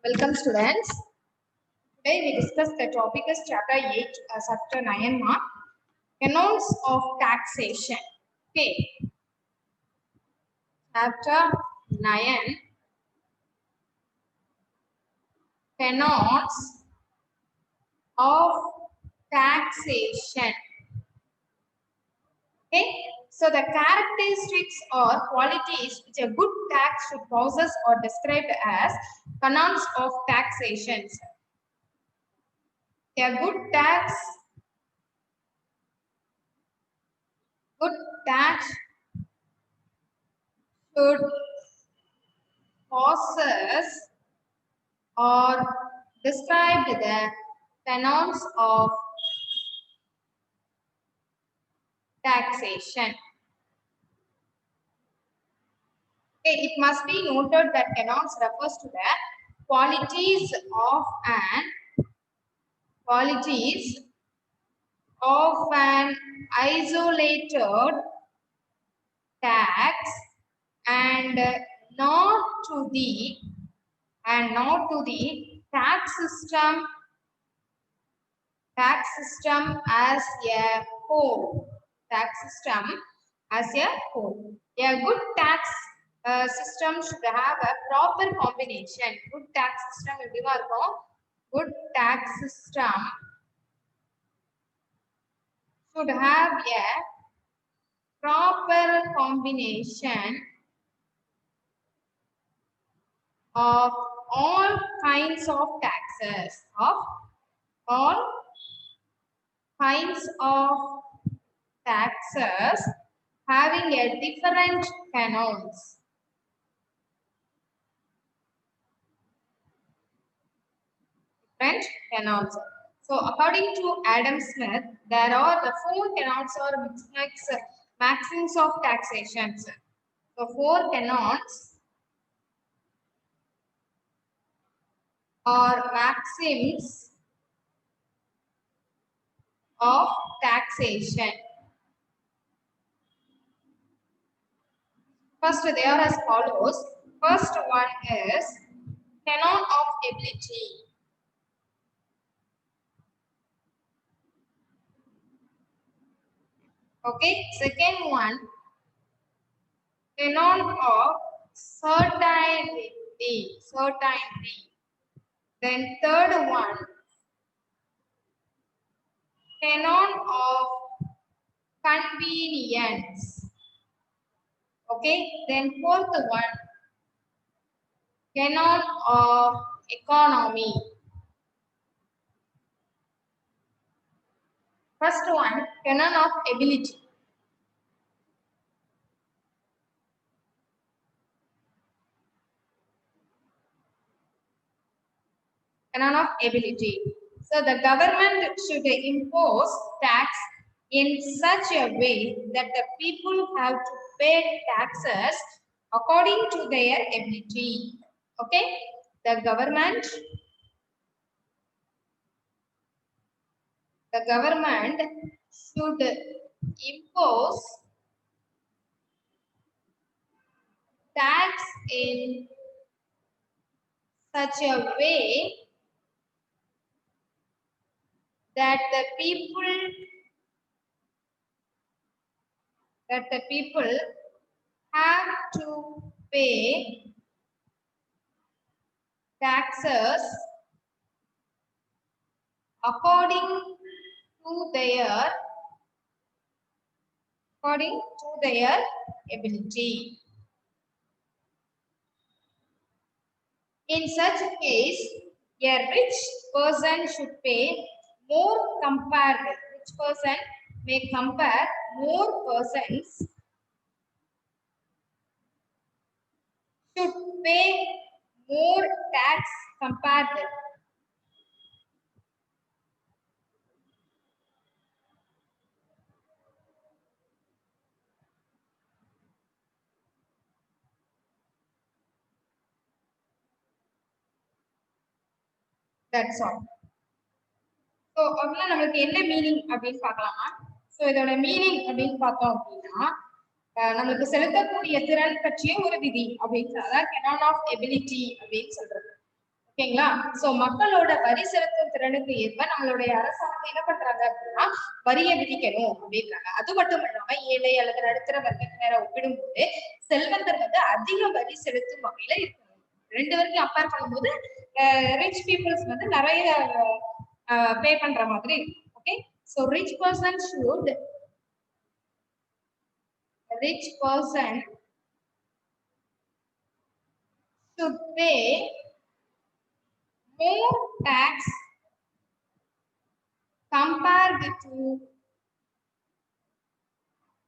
Welcome students. Today we discuss the topic is chapter 8, chapter 9 mark, canons of taxation. Okay. Chapter 9, canons of taxation. Okay. So the characteristics or qualities which a good tax should possess are described as canons of taxation. A good tax should possess or describe the canons of taxation. Okay, it must be noted that canons refers to the qualities of an isolated tax and not to the tax system as a whole. A good tax system should have a proper combination. Good tax system good tax system should have a proper combination of all kinds of taxes, having a different canons. So according to Adam Smith, there are the 4 canons or maxims of taxation. So 4 canons or maxims of taxation. First, they are as follows. First one is canon of ability. Okay. Second one, canon of certainty. Then third one, canon of convenience. Okay. Then fourth one, canon of economy. First one, canon of ability. Canon of ability. So the government should impose tax in such a way that the people have to pay taxes according to their ability. Okay? The government should impose tax in such a way that the people have to pay taxes according to their ability. In such a case, a rich person should pay more rich person may compare more persons should pay more tax compared. That's all. So, அவ்வளவு நமக்கு என்ன meaning அப்படின்னு பார்க்கலாமா? So இதோட meaning அப்படின்னு பார்த்தோம் அப்படின்னா நமக்கு செலுத்தக்கூடிய திறன் பற்றிய ஒரு விதி அப்படின்னு canon of ability அப்படின்னு சொல்றது. ஓகேங்களா? சோ மக்களோட வரி செலுத்தும் திறனுக்கு ஏற்ப நம்மளுடைய அரசாங்கம் என்ன பண்றாங்க அப்படின்னா வரியை விதிக்கணும் அப்படின்றாங்க. அது மட்டும் இல்லாம ஏழை அல்லது நடுத்தர வர்க்கத்தினரை ஒப்பிடும்போது செல்வந்தர் வந்து அதிக வரி செலுத்தும் வகையில இருக்கணும். ரெண்டு வரைக்கும் கம்பேர் பண்ணும்போது ரிச் பீப்புள்ஸ் வந்து நிறைய பே பண்ற மாதிரி இருக்கும். Okay, so rich person should pay more tax compared to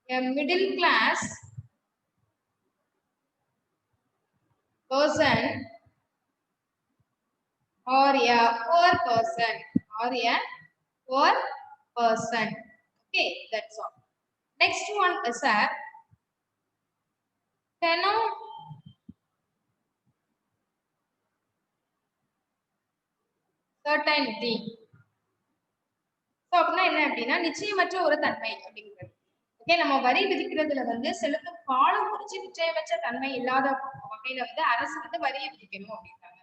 a middle class person or a poor person or a poor person. Okay, that's all. Next one is a tenor certainty. So அப்படின்னா என்ன அப்படின்னா நிச்சயமற்ற ஒரு தன்மை அப்படிங்கிறது. Okay, நம்ம வரி விதிக்கிறதுல வந்து செலுத்தும் காலம் குறிச்சு நிச்சயமற்ற தன்மை இல்லாத வகையில வந்து அரசு வந்து வரியை விதிக்கணும் அப்படின்றாங்க.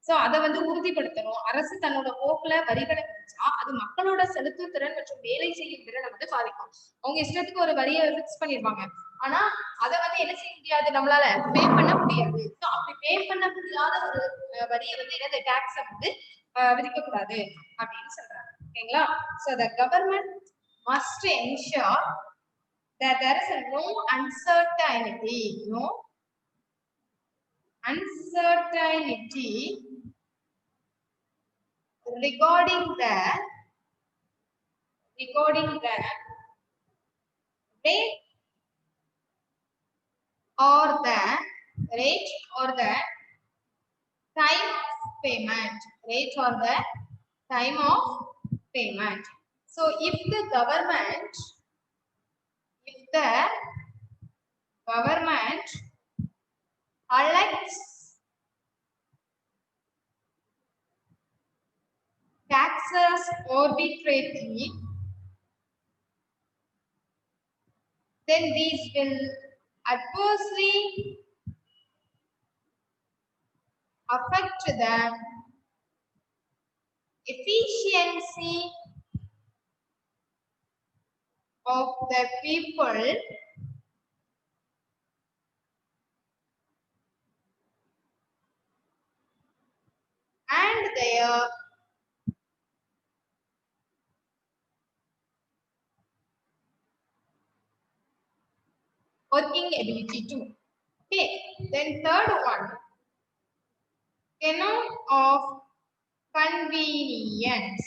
சோ அதை வந்து உறுதிப்படுத்தணும். அரசு தன்னோட போக்குல வரிகளை விதிச்சா அது மக்களோட செலுத்தும் திறன் மற்றும் வேலை செய்யும் திறனை வந்து பாதிக்கும். அவங்க இஷ்டத்துக்கு ஒரு வரியை பிக்ஸ் பண்ணிருப்பாங்க, ஆனா அதை வந்து என்ன செய்ய முடியாது, நம்மளால பே பண்ண முடியாது. சோ அப்படி பே பண்ண முடியாத ஒரு வரியை வந்து என்னது டாக்ஸை வந்து விதிக்க கூடாது அப்படின்னு சொல்றாங்க. ஓகேங்களா? So the government must ensure that there is no uncertainty regarding the rate or the time of payment. So if the government collects taxes arbitrarily, then these will adversely affect the efficiency of the people and their working ability too. Okay, then third one, tenor of convenience.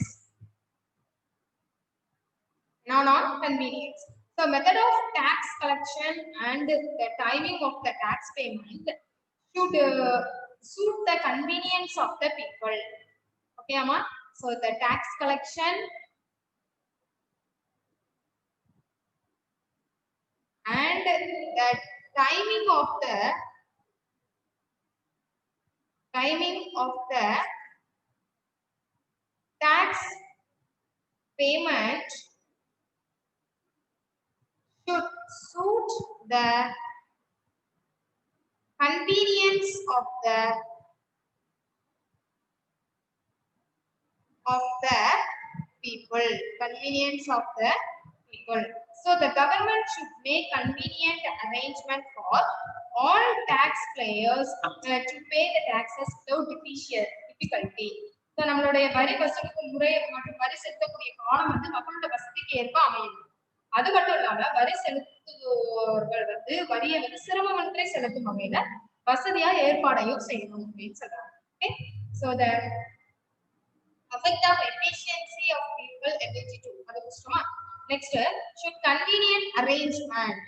Non-convenience. So method of tax collection and the timing of the tax payment should suit the convenience of the people. Okay, Amma? So the tax collection and the timing of the tax payment should suit the convenience of the people. So the government should make convenient arrangement for all taxpayers to pay the taxes without difficulty. So நம்மளுடைய வரி வசூலிக்கும் முறை மற்றும் வரி செலுத்தக்கூடிய காலம் வந்து மக்களோட வசதிக்கு ஏற்ப அமையும். அது மட்டும் இல்லாம வரி செலுத்துவோர்கள் வந்து வரியை வந்து சிரமமின்றி செலுத்தும் வகையில வசதியா ஏற்பாடையும் செய்யணும் அப்படின்னு சொல்றாங்க. Okay, so the effect of efficiency of people ability to அது புரியுமா? Next, should convenient arrangement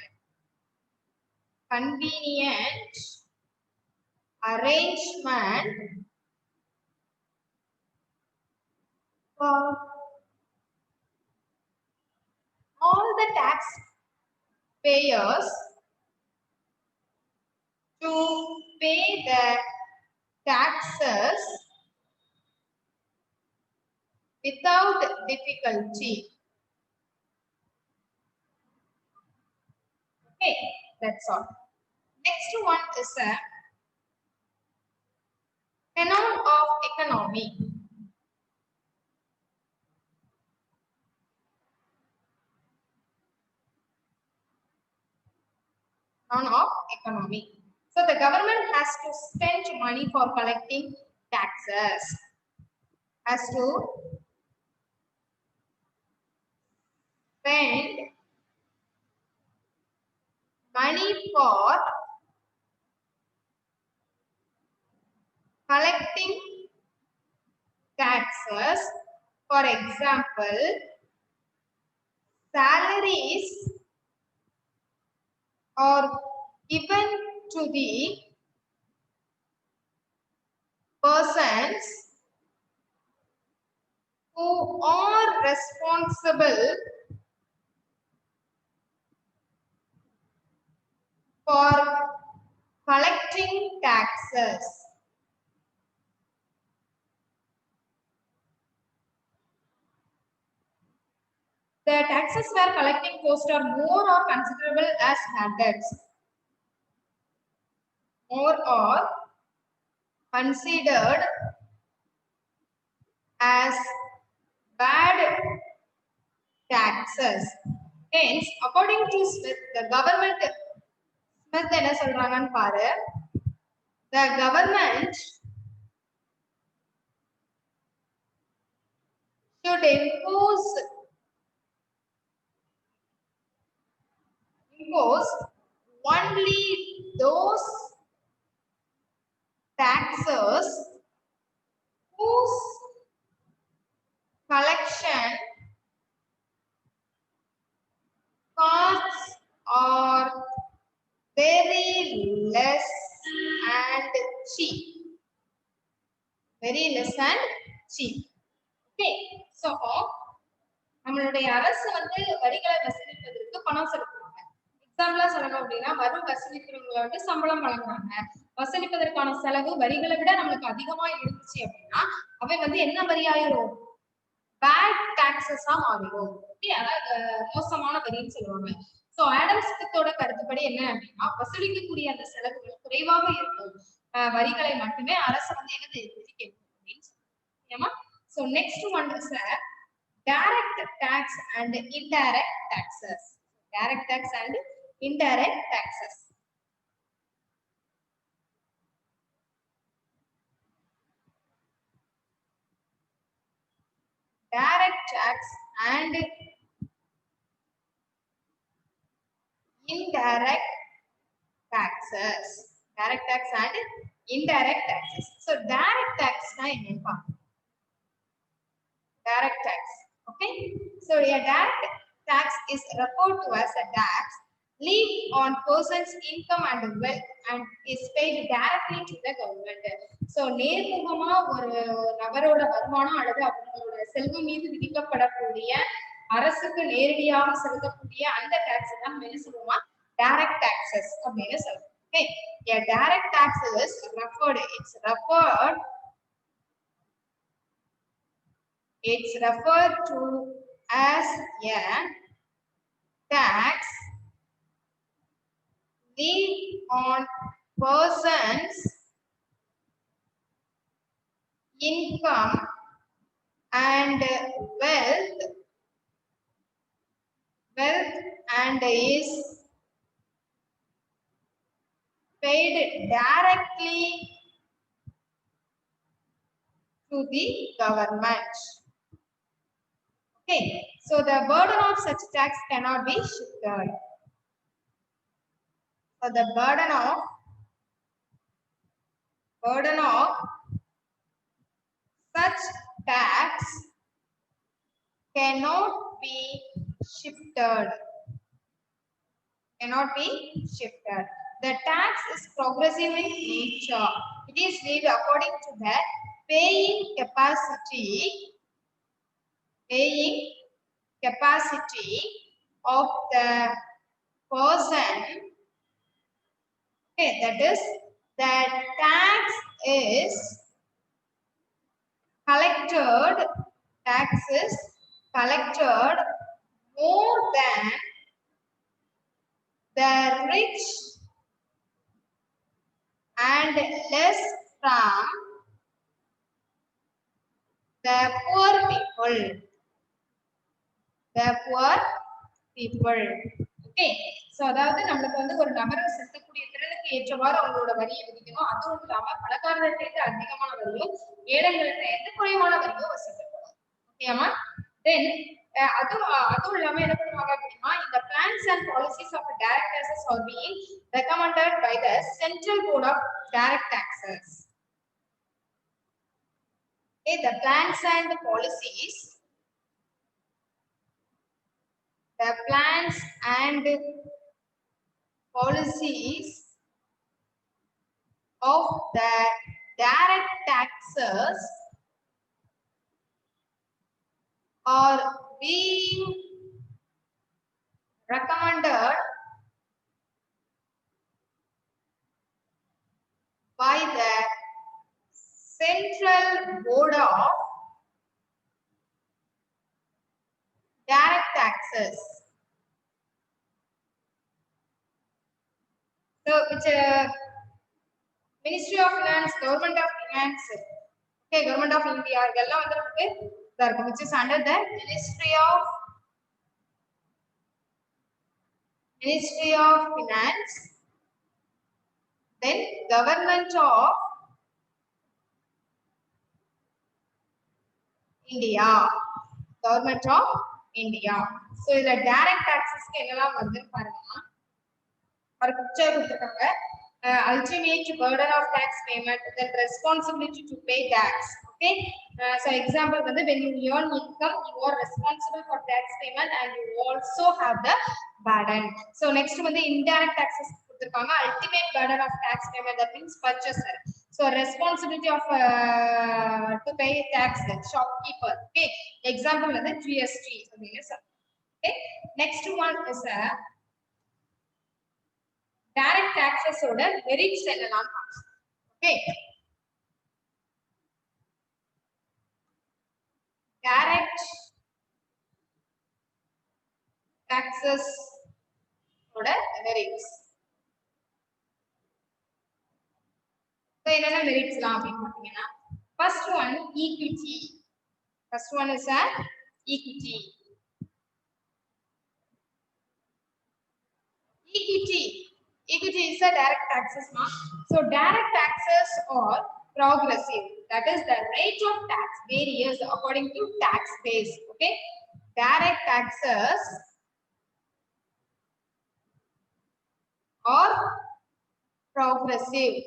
for all the tax payers to pay the taxes without difficulty. Okay, that's all. Next one is Canon of economy. Canon of economy. So the government has to spend money for collecting taxes. Has to spend money for collecting taxes. For example, salaries are given to the persons who are responsible for collecting taxes. The taxes were collecting cost are more or considerable as bad debts. More or considered as bad taxes. Hence, according to Smith, the government Smith என்ன சொல்றாங்கன்னு பாரு. The government should impose only those taxes whose collection costs are very less and cheap. Very less and cheap. Okay, so நம்மளுடைய அரசு வந்து வரிகளை வசூலிப்பதற்கு பணம் செலுத்துறாங்க. எக்ஸாம்பிளா சொல்லணும் அப்படின்னா வரி வசூலிக்கிறவங்களை வந்து சம்பளம் வழங்குறாங்க. வசூலிப்பதற்கான செலவு வரிகளை விட நம்மளுக்கு அதிகமா இருந்துச்சு அப்படின்னா அவை வந்து என்ன வரி ஆயிரும்? பேட் டாக்ஸஸா மாறிடும். அதாவது மோசமான வரின்னு சொல்லுவாங்க. சோ ஆடம் ஸ்மித்தோட கருத்துப்படி என்ன அப்படின்னா வசூலிக்கக்கூடிய அந்த செலவுகள் குறைவாக இருக்கும் வரிகளை மட்டுமே அரசு வந்து என்னது விதிக்கும் அப்படின்னு சொல்லுவாங்க. So next one is direct tax and indirect taxes. Direct tax and indirect taxes. Direct tax and indirect taxes. Direct tax and indirect taxes. So direct tax na enna? Direct tax. Okay. So a direct tax is referred to as a tax levied on person's income and wealth and is paid directly to the government. So நேர்முகமா ஒரு நபரோட வருமானம் அல்லது அவங்களோட செல்வம் மீது விதிக்கப்படக்கூடிய அரசுக்கு நேரடியாக செலுத்தக்கூடிய அந்த டாக்ஸ் தான் என்ன சொல்லுவோமா direct taxes அப்படின்னு சொல்லுவோம். Okay, a direct tax is referred to as a tax levied on persons income and wealth and is paid directly to the government. Okay, so the burden of such tax cannot be shifted. So the burden of such tax cannot be shifted. The tax is progressive in nature. It is levied according to the paying capacity of the person. Okay, that is, the tax is collected more than the rich and less from the poor people. The poor people. Okay. So அதாவது நமக்கு வந்து ஒரு நபரை செலுத்தக்கூடிய திறனுக்கு ஏற்றவாறு அவங்களோட வரியை விதிக்கணும். அதுவும் இல்லாம பணக்காரர்கிட்ட அதிகமான வரியோ ஏழைகள்கிட்ட குறைவான வரியோ வசூலிக்கணும். ஓகேமா? தென் அதுவும் இல்லாம என்ன பண்ணுவாங்க அப்படின்னா இந்த plans and policies of direct taxes are being recommended by the Central Board of Direct Taxes. Okay, the plans and policies of the direct taxes are being recommended by the Central Board of Direct Taxes. So it's a Ministry of Finance, Government of Finance, okay, Government of India, which is under the Ministry of Finance, then Government of India. Government of India. So the direct taxes ku enna vandu parunga. ஒரு picture கொடுத்திருக்காங்க. Ultimate burden of tax payment, then responsibility to pay tax. Okay. So example வந்து when you earn income, you are responsible for tax payment and you also have the burden. So next வந்து indirect taxes கொடுத்திருக்காங்க. Ultimate burden of tax payment, that means purchaser. So responsibility of to pay tax, shopkeeper. Okay. Example வந்து GST. Okay. Next one is direct taxes ஓட merits என்னலாம். Okay. Direct taxes ஓட merits. So என்னென்ன மெரிட்ஸ்லாம் அப்படின்னு பார்த்தீங்கன்னா first one equity. First one is equity. Equity is a direct taxes. So direct taxes are progressive. That is the rate of tax varies according to tax base. Okay. Direct taxes are progressive.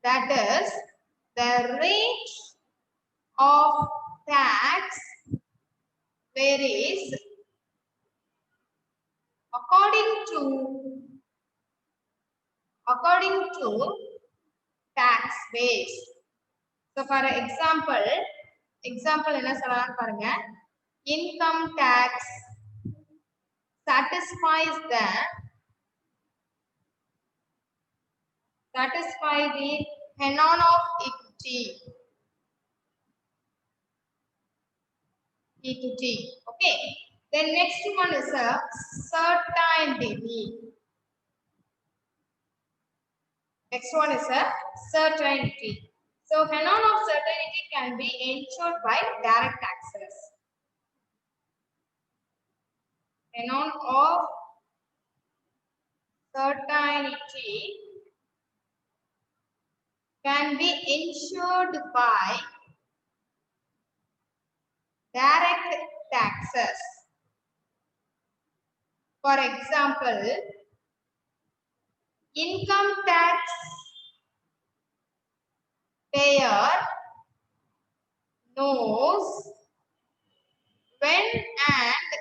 That is the rate of tax varies according to tax base. So for example என்ன சொல்லலாம் பாருங்க. Income tax satisfies the canon of equity. Okay. Then next one is a certainty. Next one is a certainty. So canon of certainty can be ensured by direct taxes. Canon of certainty can be ensured by direct taxes. For example, income tax payer knows when and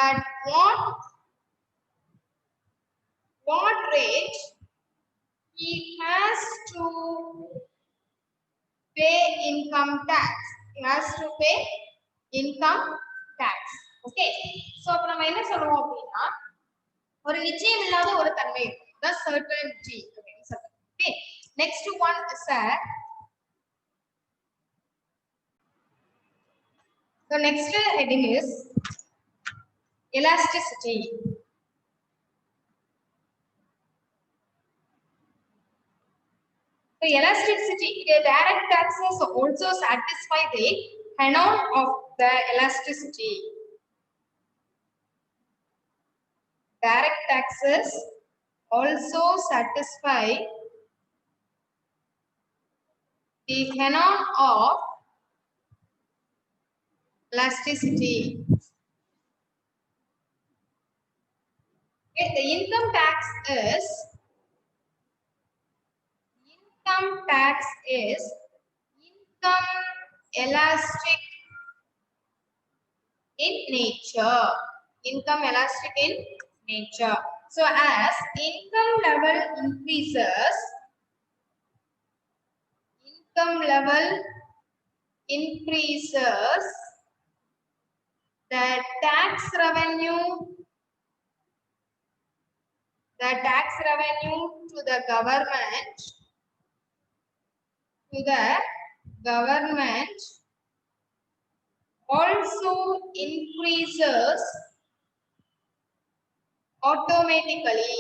at what rate he has to pay income tax. He has to pay income tax. Okay. So அப்ப நம்ம என்ன சொல்றோம் அப்படின்னா ஒரு நிச்சயம் இல்லாத ஒரு தன்மை இருக்கும். The certainty. Okay. Next one is the next heading is elasticity. So elasticity, the direct taxes also satisfy the henon of the elasticity. Direct taxes also satisfy the henon of elasticity. Okay, the income tax is income elastic in nature. Income elastic in nature. So as income level increases, the tax revenue to the government also increases automatically.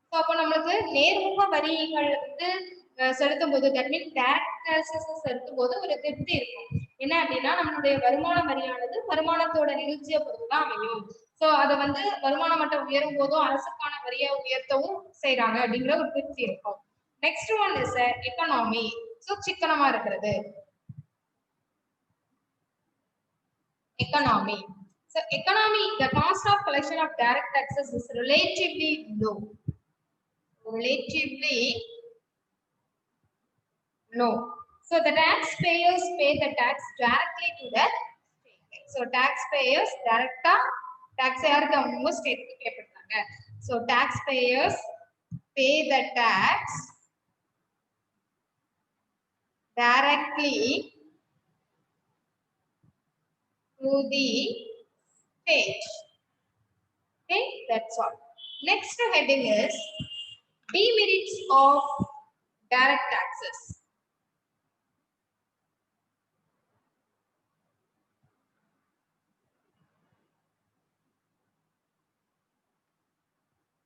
So அப்ப நமக்கு நேர்முக வரிகள் வந்து செலுத்தும் போது that means direct taxes செலுத்தும் போது ஒரு திருப்தி இருக்கும். என்ன அப்படின்னா நம்மளுடைய வருமான வரியானது வருமானத்தோட நிகழ்ச்சியை பொறுத்து தான் அமையும். சோ அதை வந்து வருமான மட்டம் உயரும் போதும் அரசுக்கான வரியை உயர்த்தவும் செய்யறாங்க அப்படிங்கிற ஒரு திருப்தி இருக்கும். Next one is economy. So சிக்கனமா இருக்கிறது. Economy. So economy, the cost of collection of direct taxes is relatively low. So the taxpayers pay the tax directly to the state. So taxpayers directly tax யாருக்கு அவங்க ஸ்டேட்க்கு பே பண்றாங்க. So taxpayers pay the tax directly to the state. Okay, that's all. Next heading is demerits of direct taxes.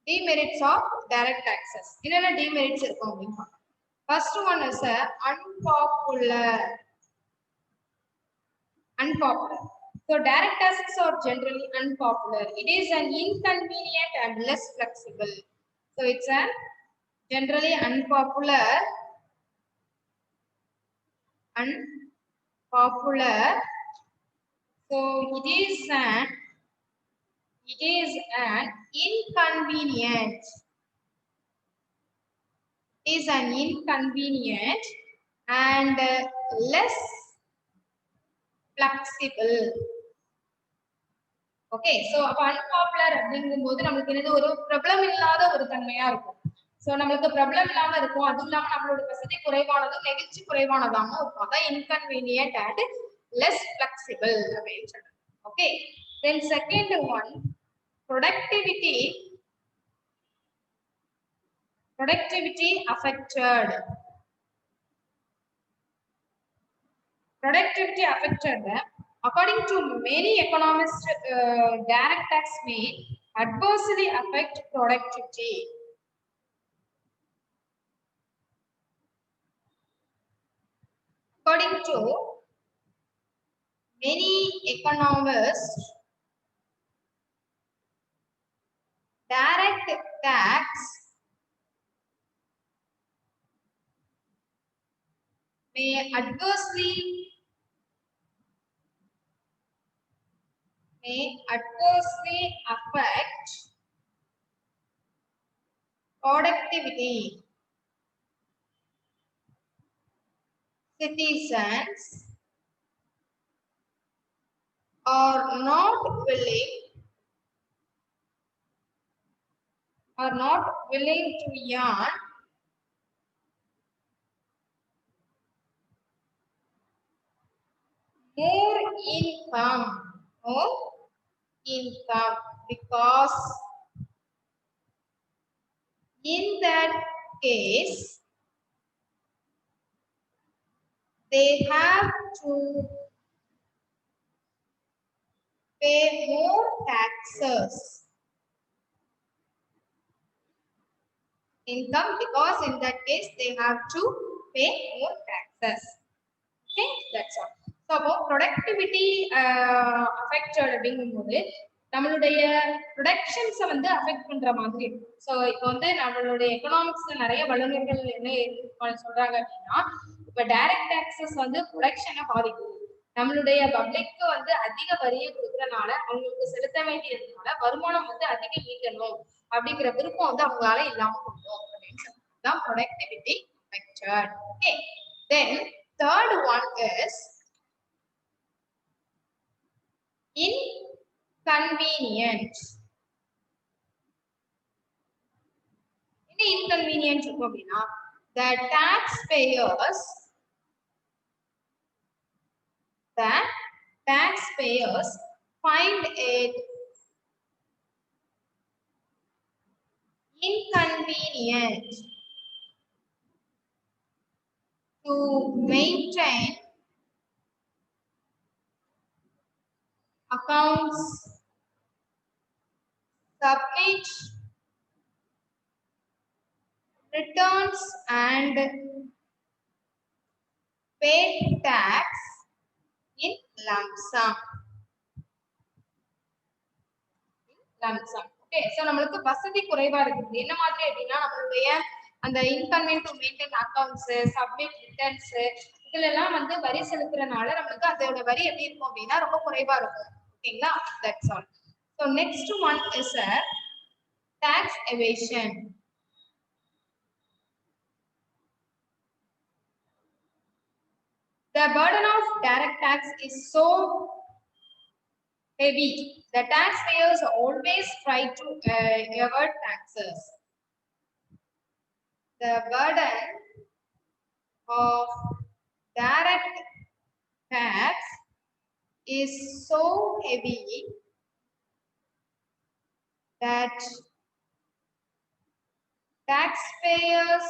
Demerits of direct taxes. Innana demerits irukum appadina. First one is unpopular. So direct taxes are generally unpopular. It is an inconvenient and less flexible. So it's a generally unpopular. So it is an inconvenient. And less flexible. Okay, so unpopular அப்படிங்கும்போது நமக்கு என்னது ஒரு பிரபலம் இல்லாத ஒரு தன்மையா இருக்கும். So நமக்கு பிரபலம் இல்லாம இருக்கும், அது இல்லாம நம்மளோட வசதி குறைவானதும் நெகிழ்ச்சி குறைவானதாகவும் இருக்கும். அதான் inconvenient and less flexible அப்படின்னு சொல்றோம். Okay, then second one, productivity affected. According to many economists, direct tax may adversely affect productivity. According to many economists, direct tax may adversely affect productivity. Citizens are not willing to earn more income because in that case they have to pay more taxes. income, because in that case they have to pay more taxes. Okay, that's all. So about productivity affected அப்படிங்கும்போது நம்மளுடைய ப்ரொடக்ஷன்ஸை வந்து affect பண்ற மாதிரி இருக்கும். So இப்போ வந்து நம்மளுடைய எக்கனாமிக்ஸ்ல நிறைய வல்லுநர்கள் என்ன சொல்றாங்க அப்படின்னா, இப்போ டைரக்ட் டாக்ஸஸ் வந்து ப்ரொடக்ஷனை பாதிக்கும். நம்மளுடைய பப்ளிக்கு வந்து அதிக வரியை கொடுக்கறனால அவங்களுக்கு செலுத்த வேண்டியதுனால வருமானம் வந்து அதிகம் ஈட்டணும் அப்படிங்கிற விருப்பம் வந்து அவங்களால இல்லாம போகும் அப்படின்னு சொல்றாங்க. Productivity affected. Okay, then third one is inconvenience. என்ன inconvenience இருக்கும் அப்படின்னா, the taxpayers find it inconvenient to maintain accounts, submit returns and pay tax in lump sum. Okay, so நம்மளுக்கு வசதி குறைவா இருக்குது. என்ன மாதிரி அப்படின்னா, நம்மளுடைய அந்த inconvenient to maintain accounts, submit returns இதுல எல்லாம் வந்து வரி செலுத்துறனால நமக்கு அதோட வரி எப்படி இருக்கும் அப்படின்னா ரொம்ப குறைவா இருக்கும். ஓகேங்களா? That's all. So next one is a tax evasion. The burden of direct tax is so heavy. The taxpayers always try to evade taxes. The burden of direct tax is so heavy that taxpayers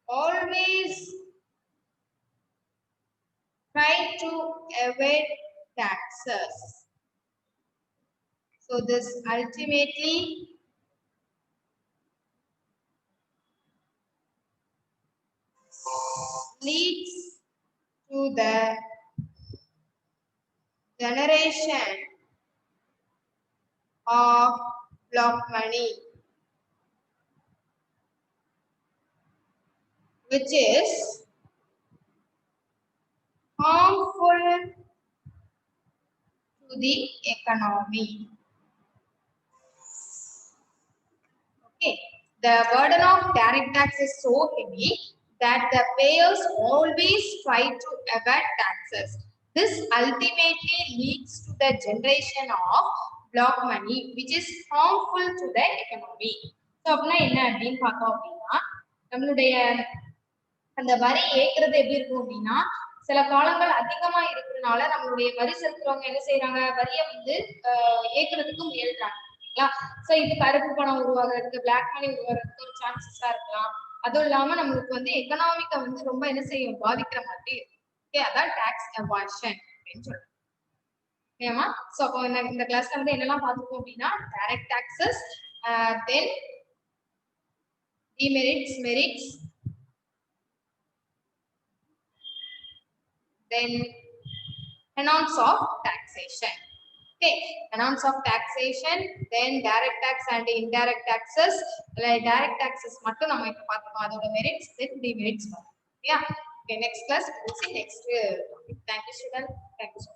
always try to evade taxes. So this ultimately leads to the generation of block money, which is harmful to the economy. Okay, the burden of direct tax is so heavy that the payers always try to evade taxes. This ultimately leads to the generation of block money, which is harmful to the economy. So அப்படின்னா என்ன அப்படின்னு பார்த்தோம் அப்படின்னா, நம்மளுடைய அந்த வரி ஏற்கிறது எப்படி இருக்கும் அப்படின்னா, சில காலங்கள் அதிகமா இருக்கிறதுனால நம்மளுடைய வரி செலுத்துறவங்க என்ன செய்யறாங்க, வரியை வந்து ஏற்கிறதுக்கு முயல்றாங்க. சோ இது கருப்பு பணம் உருவாகிறதுக்கு, பிளாக் மணி உருவாகிறதுக்கு ஒரு சான்சஸா இருக்கலாம். அதுவும் இல்லாம நம்மளுக்கு வந்து எக்கனாமிக்க வந்து ரொம்ப என்ன செய்யும், பாதிக்கிற மாதிரி. ஓகே, அதான் டாக்ஸ் எவாஷன் அப்படின்னு சொல்றோம். ஓகேமா? சோ அப்போ இந்த கிளாஸ்ல வந்து என்னெல்லாம் பார்த்துப்போம் அப்படின்னா, direct taxes, then demerits, merits, then tenets of taxation. Okay, tenets of taxation, then direct tax and indirect taxes. Direct taxes மட்டும் நம்ம இப்ப பார்த்துப்போம், அதோட merits, then demerits. Yeah. Okay, next class we'll see next topic. Thank you, student. Thank you so much.